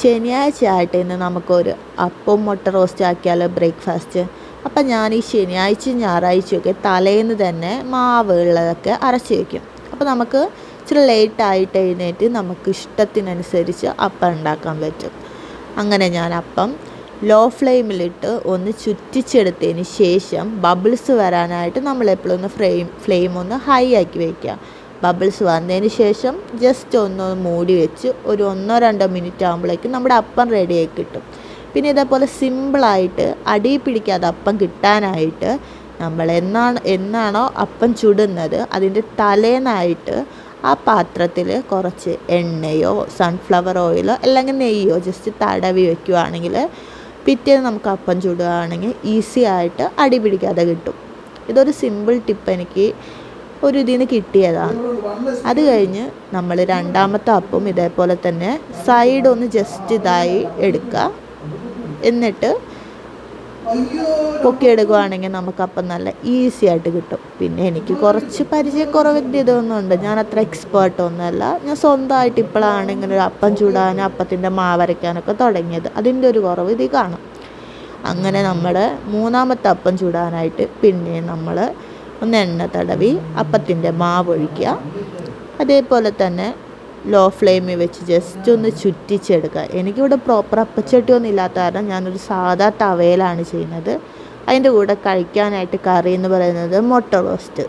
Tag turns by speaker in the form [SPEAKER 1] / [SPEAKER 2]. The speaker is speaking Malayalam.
[SPEAKER 1] ശനിയാഴ്ച ആയിട്ട് ഇന്ന് നമുക്കൊരു അപ്പം മുട്ട റോസ്റ്റ് ആക്കിയാലോ ബ്രേക്ക്ഫാസ്റ്റ്. അപ്പം ഞാൻ ഈ ശനിയാഴ്ച ഞായറാഴ്ചയൊക്കെ തലേന്ന് തന്നെ മാവുള്ളതൊക്കെ അരച്ച് വയ്ക്കും. അപ്പോൾ നമുക്ക് ഇച്ചിരി ലേറ്റായിട്ട് എഴുന്നേറ്റ് നമുക്ക് ഇഷ്ടത്തിനനുസരിച്ച് അപ്പം ഉണ്ടാക്കാൻ പറ്റും. അങ്ങനെ ഞാൻ അപ്പം ലോ ഫ്ലെയിമിലിട്ട് ഒന്ന് ചുറ്റിച്ചെടുത്തതിന് ശേഷം ബബിൾസ് വരാനായിട്ട് നമ്മളെപ്പോഴും ഒന്ന് ഫ്ലെയിം ഒന്ന് ഹൈ ആക്കി വയ്ക്കുക. ബബിൾസ് വന്നതിന് ശേഷം ജസ്റ്റ് ഒന്ന് മൂടി വെച്ച് ഒരു 1-2 മിനിറ്റ് ആകുമ്പോഴേക്കും നമ്മുടെ അപ്പം റെഡിയായി കിട്ടും. പിന്നെ ഇതേപോലെ സിമ്പിളായിട്ട് അടി പിടിക്കാതെ അപ്പം കിട്ടാനായിട്ട് നമ്മൾ എന്നാണോ അപ്പം ചുടുന്നത് അതിൻ്റെ തലേന്നായിട്ട് ആ പാത്രത്തിൽ കുറച്ച് എണ്ണയോ സൺഫ്ലവർ ഓയിലോ അല്ലെങ്കിൽ നെയ്യോ ജസ്റ്റ് തടവി വയ്ക്കുകയാണെങ്കിൽ പിറ്റേന്ന് നമുക്ക് അപ്പം ചുടുകയാണെങ്കിൽ ഈസി ആയിട്ട് അടി പിടിക്കാതെ കിട്ടും. ഇതൊരു സിമ്പിൾ ടിപ്പ് എനിക്ക് ഒരു ഇതിൽ നിന്ന് കിട്ടിയതാണ്. അത് കഴിഞ്ഞ് നമ്മൾ രണ്ടാമത്തെ അപ്പം ഇതേപോലെ തന്നെ സൈഡ് ഒന്ന് ജസ്റ്റ് ഇതായി എടുക്കുക. എന്നിട്ട് പൊക്കിയെടുക്കുകയാണെങ്കിൽ നമുക്കപ്പം നല്ല ഈസി ആയിട്ട് കിട്ടും. പിന്നെ എനിക്ക് കുറച്ച് പരിചയക്കുറവിൻ്റെ ഇതൊന്നുമുണ്ട്. ഞാൻ അത്ര എക്സ്പേർട്ടൊന്നുമല്ല. ഞാൻ സ്വന്തമായിട്ട് ഇപ്പോഴാണ് ഇങ്ങനെ ഒരു അപ്പം ചൂടാനും അപ്പത്തിൻ്റെ മാവരയ്ക്കാനൊക്കെ തുടങ്ങിയത്. അതിൻ്റെ ഒരു കുറവ് ഇതിൽ കാണും. അങ്ങനെ നമ്മുടെ മൂന്നാമത്തെ അപ്പം ചൂടാനായിട്ട് പിന്നെ നമ്മൾ ഒന്ന് എണ്ണ തടവി അപ്പത്തിൻ്റെ മാവ് ഒഴിക്കുക. അതേപോലെ തന്നെ ലോ ഫ്ലെയിമിൽ വെച്ച് ജസ്റ്റ് ഒന്ന് ചുറ്റിച്ചെടുക്കുക. എനിക്കിവിടെ പ്രോപ്പർ അപ്പച്ചട്ടിയൊന്നും ഇല്ലാത്ത കാരണം ഞാനൊരു സാധാ തവയിലാണ് ചെയ്യുന്നത്. അതിൻ്റെ കൂടെ കഴിക്കാനായിട്ട് കറി എന്ന് പറയുന്നത് മുട്ട റോസ്റ്റ്.